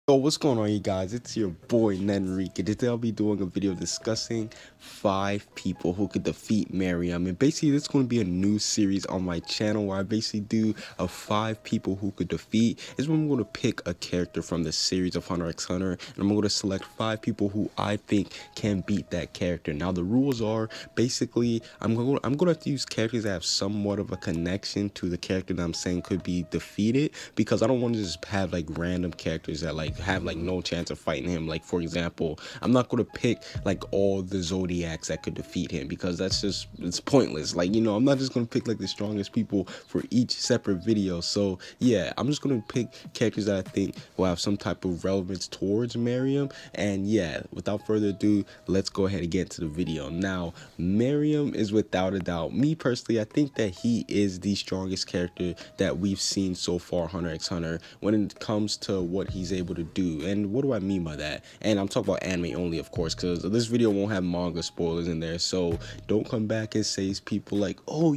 Yo, what's going on, you guys? It's your boy Nenrique. Today I'll be doing a video discussing 5 people who could defeat Meruem. And basically, this is going to be a new series on my channel where I basically do a 5 people who could defeat. Is when I'm going to pick a character from the series of Hunter x Hunter, and I'm going to select 5 people who I think can beat that character. Now, the rules are basically I'm going to have to use characters that have somewhat of a connection to the character that I'm saying could be defeated, because I don't want to just have like random characters that have like no chance of fighting him. Like, for example, I'm not going to pick like all the Zodiacs that could defeat him, because it's pointless. Like, I'm not just going to pick like the strongest people for each separate video. So yeah, I'm just going to pick characters that I think will have some type of relevance towards Meruem. And yeah, without further ado, let's go ahead and get into the video. Now, Meruem is without a doubt, me personally, I think that he is the strongest character that we've seen so far Hunter x Hunter when it comes to what he's able to do. And what do I mean by that? And I'm talking about anime only, of course, because this video won't have manga spoilers in there. So don't come back and say people like, oh,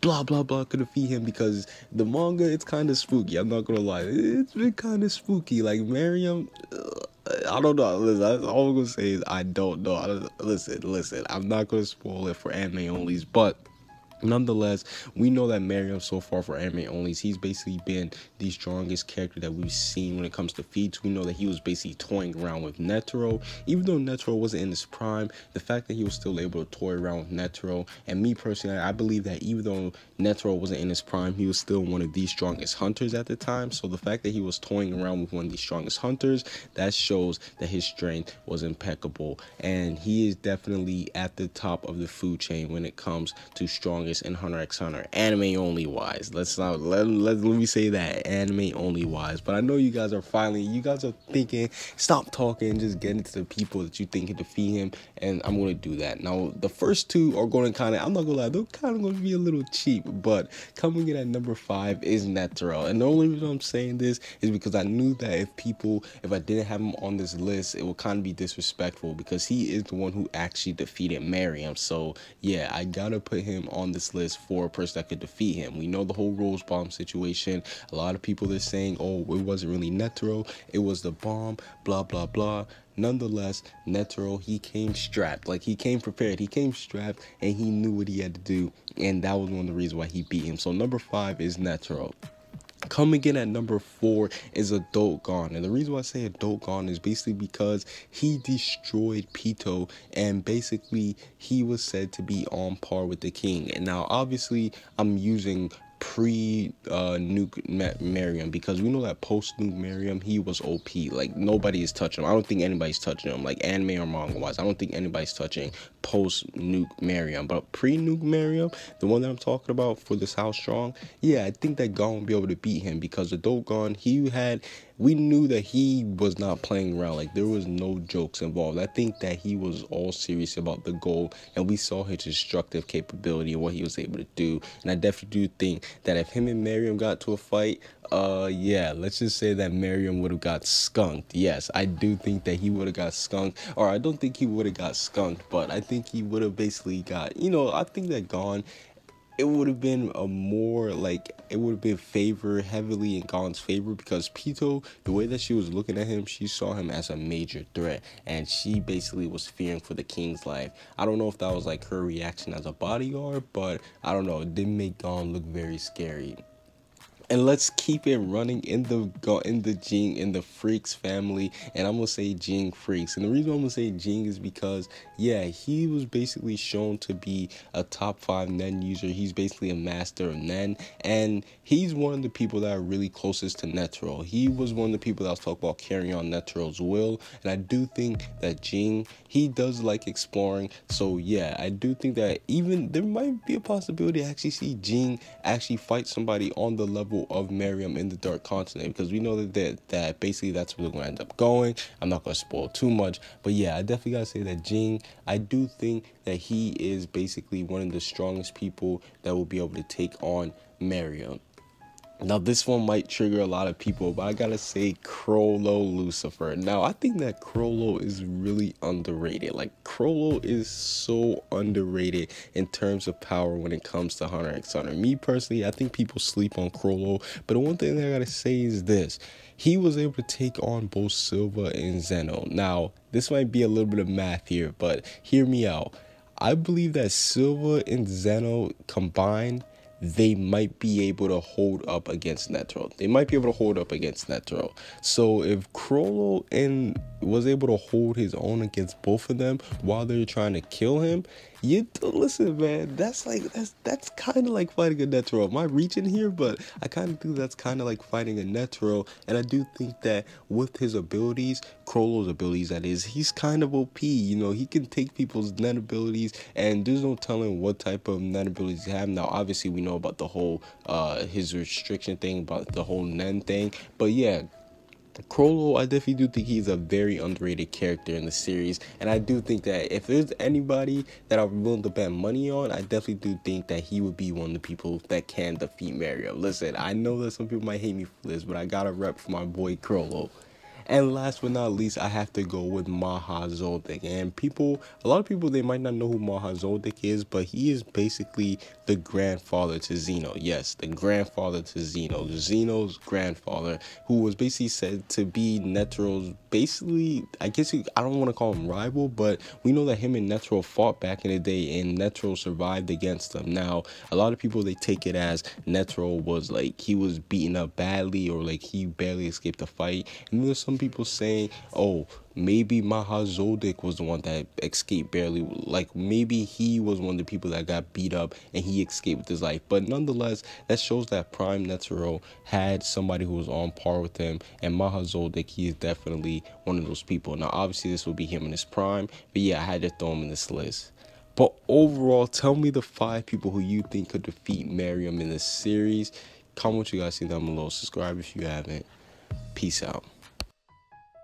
blah blah blah could defeat him, because the manga, it's kind of spooky. I'm not gonna lie, it's been kind of spooky. Like Meruem, I don't know. Listen, all I'm gonna say is I don't know. Listen, I'm not gonna spoil it for anime onlys, but nonetheless, we know that Meruem so far for anime onlys, he's basically been the strongest character that we've seen when it comes to feats. We know that he was basically toying around with Netero. Even though Netero wasn't in his prime, the fact that he was still able to toy around with Netero, and me personally, I believe that even though Netero wasn't in his prime, he was still one of the strongest hunters at the time. So the fact that he was toying around with one of the strongest hunters, that shows that his strength was impeccable, and he is definitely at the top of the food chain when it comes to strongest in Hunter x Hunter, anime only wise. Let me say that, anime only wise. But I know you guys are thinking, stop talking, just get into the people that you think can defeat him, and I'm going to do that. Now, the first two are going to kind of, I'm not going to lie, they're kind of going to be a little cheap, but coming in at number 5 is Netero. And the only reason I'm saying this is because I knew that if I didn't have him on this list, it would kind of be disrespectful, because he is the one who actually defeated Meruem. So yeah, I gotta put him on this list for a person that could defeat him. We know the whole Rose Bomb situation. A lot of people are saying, oh, it wasn't really Netero, it was the bomb, blah blah blah. Nonetheless, Netero, he came strapped. Like, he came prepared, he came strapped, and he knew what he had to do, and that was one of the reasons why he beat him. So number 5 is Netero. Coming in at number 4 is Adult Gone. And the reason why I say Adult Gone is basically because he destroyed Pito, and basically he was said to be on par with the king. And now obviously I'm using pre-nuke Meruem, because we know that post-nuke Meruem, he was OP. Like, nobody is touching him. I don't think anybody's touching him, like anime or manga wise. I don't think anybody's touching post-nuke Meruem. But pre-nuke Meruem, the one that I'm talking about for this how strong, yeah, I think that Gon will be able to beat him, because Adult Gon, we knew that he was not playing around. Like, there was no jokes involved. I think that he was all serious about the goal, and we saw his destructive capability and what he was able to do. And I definitely do think that if him and Meruem got to a fight, yeah, let's just say that Meruem would have got skunked. Yes, I do think that he would have got skunked, or I don't think he would have got skunked, but I think he would have basically got, I think that Gon, it would have been it would have been heavily in Gon's favor, because Pito, the way that she was looking at him, she saw him as a major threat, and she basically was fearing for the king's life. I don't know if that was like her reaction as a bodyguard, but I don't know, it didn't make Gon look very scary. And let's keep it running in the Freaks family, and I'm gonna say Jing Freaks. And the reason I'm gonna say Jing is because, yeah, he was basically shown to be a top 5 Nen user. He's basically a master of Nen, and he's one of the people that are really closest to Netero. He was one of the people that was talking about carrying on Netero's will, and I do think that Jing, he does like exploring. So yeah, I do think that even there might be a possibility to actually see Jing actually fight somebody on the level of Meruem in the Dark Continent, because we know that basically that's where they're going to end up going. I'm not going to spoil too much, but yeah, I definitely got to say that Jing, I do think that he is basically one of the strongest people that will be able to take on Meruem. Now, this one might trigger a lot of people, but I gotta say Crollo Lucifer. Now, I think that Crollo is really underrated. Like, Crollo is so underrated in terms of power when it comes to Hunter x Hunter. Me personally, I think people sleep on Crollo, but the one thing that I gotta say is this. He was able to take on both Silva and Zeno. Now, this might be a little bit of math here, but hear me out. I believe that Silva and Zeno combined, they might be able to hold up against Netero. They might be able to hold up against Netero. So if Crollo and was able to hold his own against both of them while they're trying to kill him, you listen, man. That's kind of like fighting a Netero. Am I reaching here? But I kind of think that's kind of like fighting a Netero, and I do think that with his abilities, Crollo's abilities, that is, he's kind of OP. You know, he can take people's net abilities, and there's no telling what type of net abilities he have. Now, obviously, we know about the whole his restriction thing, about the whole Nen thing, but yeah. Crollo, I definitely do think he's a very underrated character in the series, and I do think that if there's anybody that I'm willing to bet money on, I definitely do think that he would be one of the people that can defeat Meruem. Listen, I know that some people might hate me for this, but I got a rep for my boy Crollo. And last but not least, I have to go with Maha Zoldyck. And a lot of people, they might not know who Maha Zoldyck is, but he is basically the grandfather to Zeno. Yes, the grandfather to Zeno. Zeno's grandfather, who was basically said to be Netero's, basically, I guess I don't want to call him rival, but we know that him and Netero fought back in the day, and Netero survived against them. Now, a lot of people, they take it as Netero was like, he was beaten up badly, or like he barely escaped the fight. And there's some people saying, oh, maybe Maha Zoldyck was the one that escaped barely. Like, maybe he was one of the people that got beat up and he escaped with his life. But nonetheless, that shows that Prime Netero had somebody who was on par with him. And Maha Zoldyck, he is definitely one of those people. Now, obviously, this will be him in his prime. But yeah, I had to throw him in this list. But overall, tell me the 5 people who you think could defeat Meruem in this series. Comment what you guys think down below. Subscribe if you haven't. Peace out.